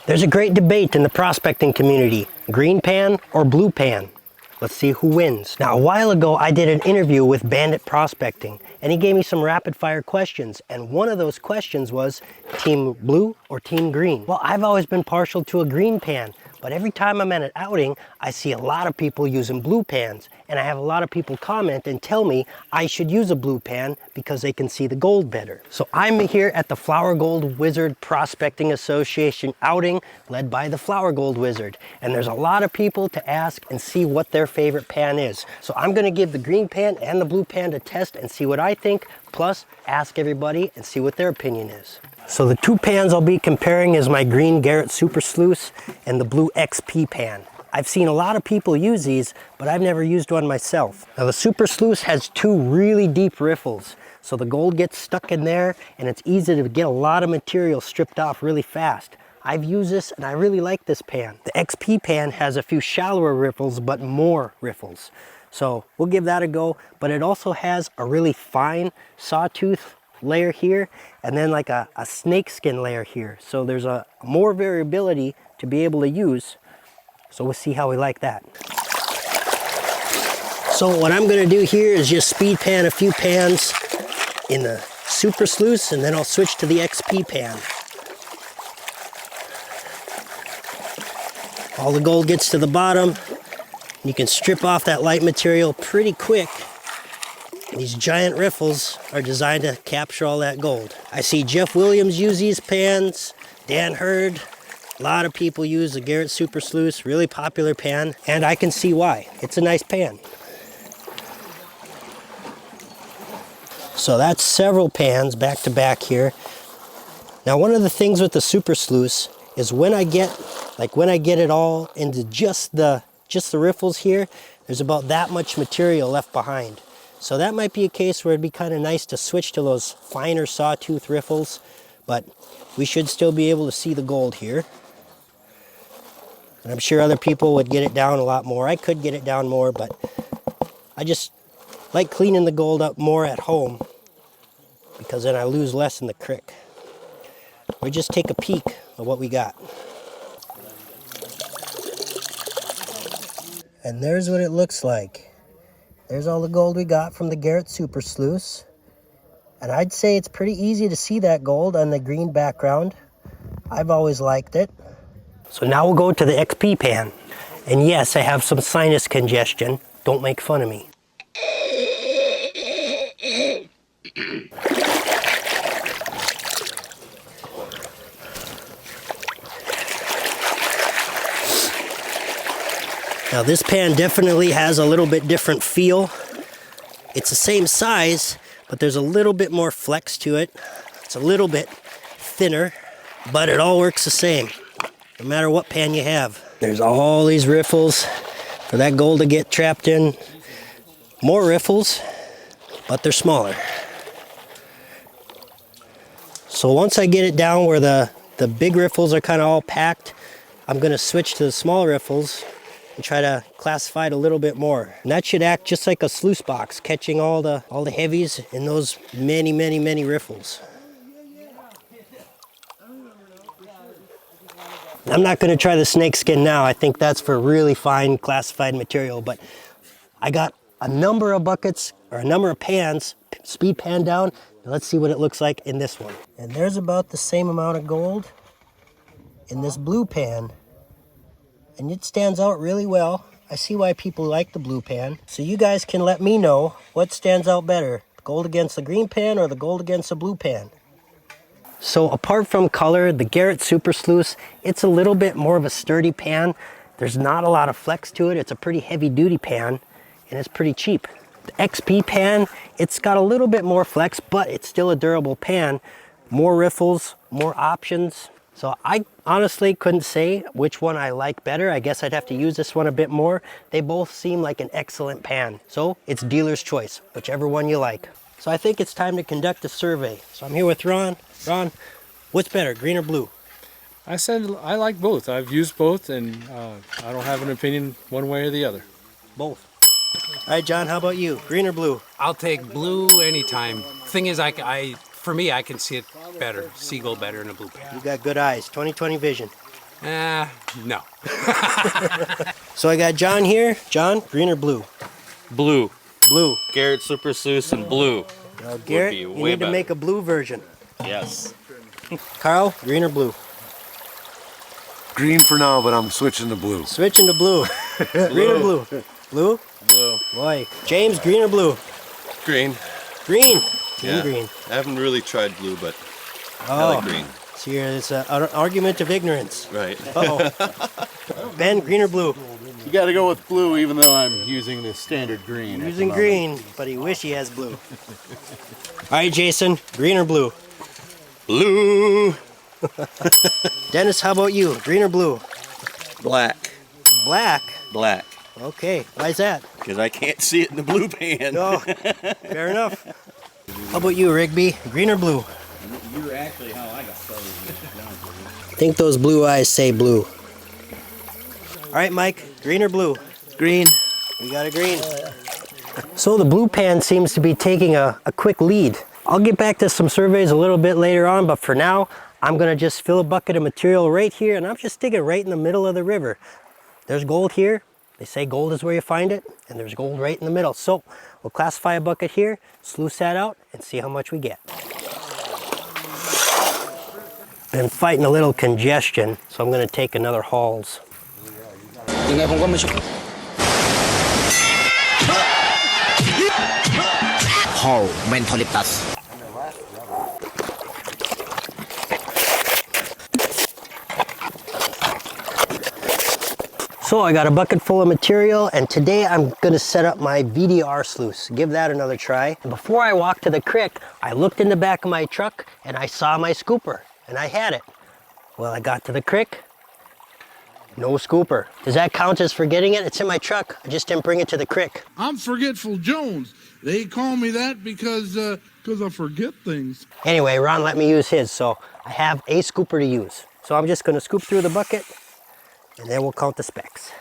There's a great debate in the prospecting community, green pan or blue pan. Let's see who wins. Now, a while ago, I did an interview with Bandit Prospecting, and he gave me some rapid fire questions. And one of those questions was, team blue or team green? Well, I've always been partial to a green pan, but every time I'm at an outing, I see a lot of people using blue pans. And I have a lot of people comment and tell me I should use a blue pan because they can see the gold better. So I'm here at the Flower Gold Wizard Prospecting Association outing led by the Flower Gold Wizard. And there's a lot of people to ask and see what their favorite pan is. So I'm gonna give the green pan and the blue pan a test and see what I think, plus ask everybody and see what their opinion is. So the two pans I'll be comparing is my green Garrett Super Sluice and the blue XP pan. I've seen a lot of people use these, but I've never used one myself. Now the Super Sluice has two really deep riffles, so the gold gets stuck in there and it's easy to get a lot of material stripped off really fast. I've used this and I really like this pan. The XP pan has a few shallower riffles, but more riffles. So we'll give that a go, but it also has a really fine sawtooth layer here and then like a snake skin layer here. So there's a more variability to be able to use. So we'll see how we like that. So what I'm gonna do here is just speed pan a few pans in the Super Sluice and then I'll switch to the XP pan. All the gold gets to the bottom. You can strip off that light material pretty quick. These giant riffles are designed to capture all that gold. I see Jeff Williams use these pans, Dan Hurd. A lot of people use the Garrett Super Sluice, really popular pan, and I can see why. It's a nice pan. So that's several pans back to back here. Now one of the things with the Super Sluice is when I get it all into just the riffles here, there's about that much material left behind. So that might be a case where it'd be kind of nice to switch to those finer sawtooth riffles, but we should still be able to see the gold here. And I'm sure other people would get it down a lot more. I could get it down more, but I just like cleaning the gold up more at home because then I lose less in the crick. We just take a peek of what we got. And there's what it looks like. There's all the gold we got from the Garrett Super Sluice. And I'd say it's pretty easy to see that gold on the green background. I've always liked it. So now we'll go to the XP pan. And yes, I have some sinus congestion. Don't make fun of me. Now this pan definitely has a little bit different feel. It's the same size, but there's a little bit more flex to it. It's a little bit thinner, but it all works the same, no matter what pan you have. There's all these riffles for that gold to get trapped in. More riffles, but they're smaller. So once I get it down where the big riffles are kind of all packed, I'm gonna switch to the small riffles and try to classify it a little bit more. And that should act just like a sluice box, catching all the heavies in those many, many, many riffles. I'm not gonna try the snake skin now. I think that's for really fine classified material, but I got a number of buckets, or a number of pans, speed pan down. Let's see what it looks like in this one. And there's about the same amount of gold in this blue pan. And it stands out really well. I see why people like the blue pan. So you guys can let me know what stands out better, gold against the green pan or the gold against the blue pan. So apart from color, the Garrett Super Sluice, it's a little bit more of a sturdy pan. There's not a lot of flex to it. It's a pretty heavy duty pan and it's pretty cheap. The XP pan, it's got a little bit more flex, but it's still a durable pan. More riffles, more options. So I honestly couldn't say which one I like better. I guess I'd have to use this one a bit more. They both seem like an excellent pan. So it's dealer's choice, whichever one you like. So I think it's time to conduct a survey. So I'm here with Ron. Ron, what's better, green or blue? I said I like both. I've used both and I don't have an opinion one way or the other. Both. All right, John, how about you? Green or blue? I'll take blue anytime. Thing is, for me, I can see it better, see gold better in a blue pan. You got good eyes, 20/20 vision. No. So I got John here. John, green or blue? Blue. Blue. Garrett Super Sluice and blue. Now, Garrett, be you way need to better. make a blue version. Yes. Carl, green or blue? Green for now, but I'm switching to blue. Switching to blue. Green or blue? Blue? Blue. Boy. James, green or blue? Green. Green. Team Yeah. green. I haven't really tried blue, but I Oh, like green. so it's an argument of ignorance. Right. Uh-oh. Ben, green or blue? You got to go with blue, even though I'm using the standard green. at the Using moment. green, but he wish he has blue. All right, Jason, green or blue? Blue. Dennis, how about you? Green or blue? Black. Black. Black. Okay, why's that? Because I can't see it in the blue pan. Oh, fair enough. How about you, Rigby? Green or blue? You're actually how I got started. I think those blue eyes say blue. All right, Mike, green or blue? Green. We got a green. So the blue pan seems to be taking a quick lead. I'll get back to some surveys a little bit later on, but for now, I'm gonna just fill a bucket of material right here, and I'm just digging right in the middle of the river. There's gold here. They say gold is where you find it, and there's gold right in the middle. So we'll classify a bucket here, sluice that out, and see how much we get. Been fighting a little congestion, so I'm gonna take another hauls. Hall mentalitas. So I got a bucket full of material, and today I'm gonna set up my VDR sluice, give that another try. And before I walked to the creek, I looked in the back of my truck and I saw my scooper, and I had it. Well, I got to the creek, no scooper. Does that count as forgetting it? It's in my truck, I just didn't bring it to the creek. I'm Forgetful Jones. They call me that because I forget things. Anyway, Ron let me use his, so I have a scooper to use. So I'm just gonna scoop through the bucket, and then we'll count the specks.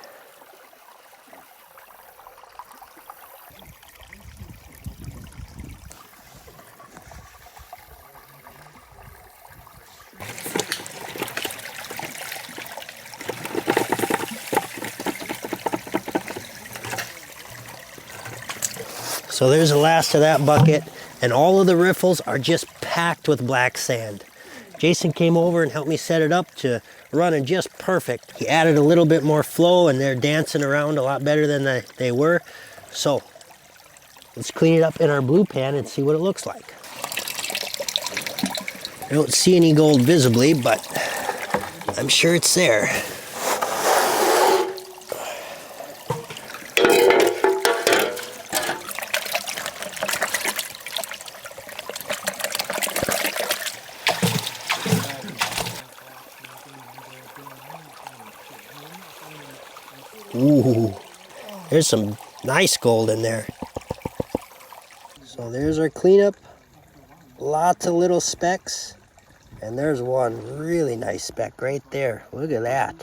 So there's the last of that bucket, and all of the riffles are just packed with black sand. Jason came over and helped me set it up to running just perfect. He added a little bit more flow, and they're dancing around a lot better than they were. So let's clean it up in our blue pan and see what it looks like. I don't see any gold visibly, but I'm sure it's there. Ooh, there's some nice gold in there. So there's our cleanup. Lots of little specks. And there's one really nice speck right there. Look at that.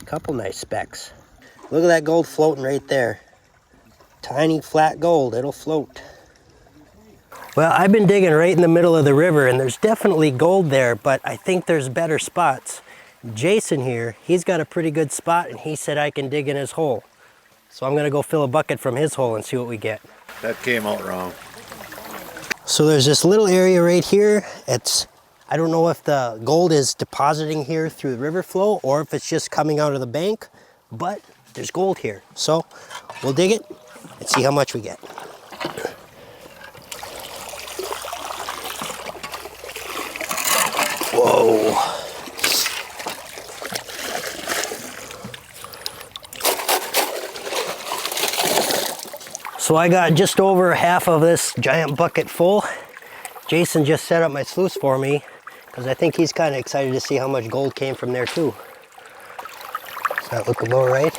Couple nice specks. Look at that gold floating right there. Tiny flat gold, it'll float. Well, I've been digging right in the middle of the river, and there's definitely gold there, but I think there's better spots. Jason here, he's got a pretty good spot, and he said I can dig in his hole. So I'm gonna go fill a bucket from his hole and see what we get. That came out wrong. So there's this little area right here. I don't know if the gold is depositing here through the river flow or if it's just coming out of the bank, but there's gold here. So we'll dig it and see how much we get. Whoa. So I got just over half of this giant bucket full. Jason just set up my sluice for me because I think he's kind of excited to see how much gold came from there too. Does that look about right?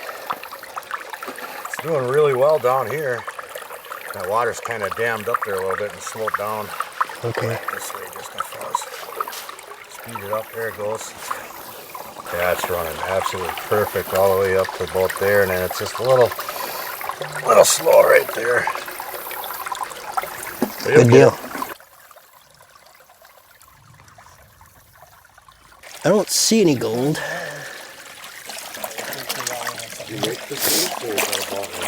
It's doing really well down here. That water's kind of dammed up there a little bit and slowed down. Okay. This way just a fuzz. Speed it up, there it goes. Yeah, it's running absolutely perfect all the way up to about there, and then it's just a little slow right there. Good deal. I don't see any gold. You make the soup or is that a bottle?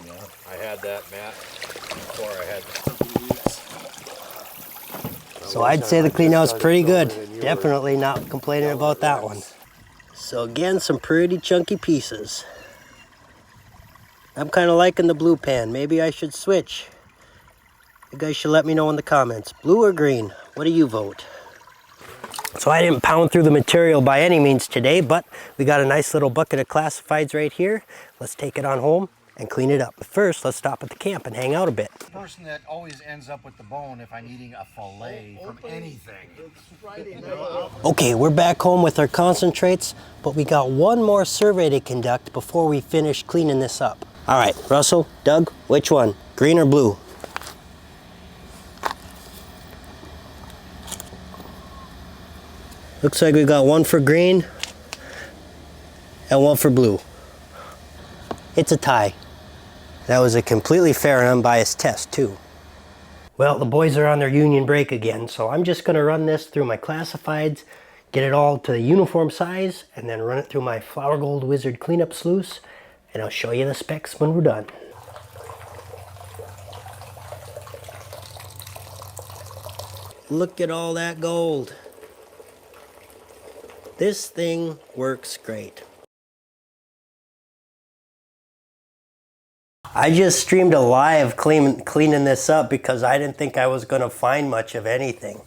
Yeah, I had that, Matt, before I had So I'd say the clean out's pretty good. Definitely not complaining about that one. So again, some pretty chunky pieces. I'm kind of liking the blue pan. Maybe I should switch. You guys should let me know in the comments. Blue or green? What do you vote? So I didn't pound through the material by any means today, but we got a nice little bucket of classifieds right here. Let's take it on home and clean it up. But first, let's stop at the camp and hang out a bit. the person that always ends up with the bone if I'm eating a fillet from anything. Okay, we're back home with our concentrates, but we got one more survey to conduct before we finish cleaning this up. All right, Russell, Doug, which one? Green or blue? Looks like we got one for green and one for blue. It's a tie. That was a completely fair and unbiased test too. Well, the boys are on their union break again, so I'm just gonna run this through my classifieds, get it all to the uniform size, and then run it through my Flower Gold Wizard cleanup sluice, and I'll show you the specs when we're done. Look at all that gold. This thing works great. I just streamed a live cleaning this up because I didn't think I was going to find much of anything.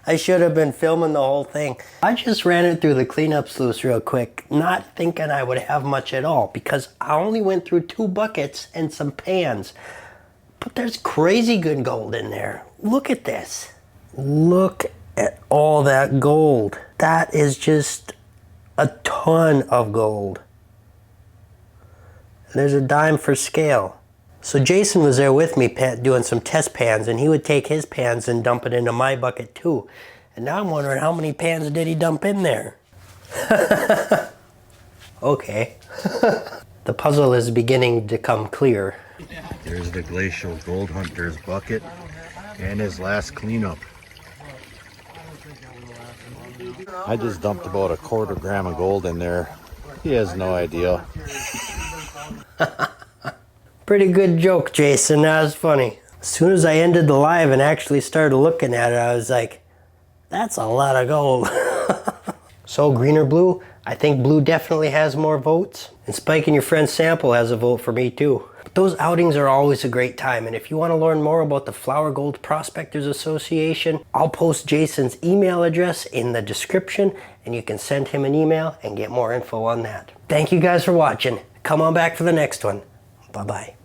I should have been filming the whole thing. I just ran it through the cleanup sluice real quick, not thinking I would have much at all because I only went through 2 buckets and some pans. But there's crazy good gold in there. Look at this. Look at all that gold. That is just a ton of gold. And there's a dime for scale. So Jason was there with me doing some test pans, and he would take his pans and dump it into my bucket too. And now I'm wondering how many pans did he dump in there? Okay. The puzzle is beginning to come clear. Here's the Glacial Gold Hunter's bucket and his last cleanup. I just dumped about 1/4 gram of gold in there. He has no idea. Pretty good joke, Jason. That was funny. As soon as I ended the live and actually started looking at it, I was like, that's a lot of gold. So green or blue? I think blue definitely has more votes. And Spike and your friend Sample has a vote for me too. But those outings are always a great time. And if you want to learn more about the Flower Gold Prospectors Association, I'll post Jason's email address in the description and you can send him an email and get more info on that. Thank you guys for watching. Come on back for the next one. Bye-bye.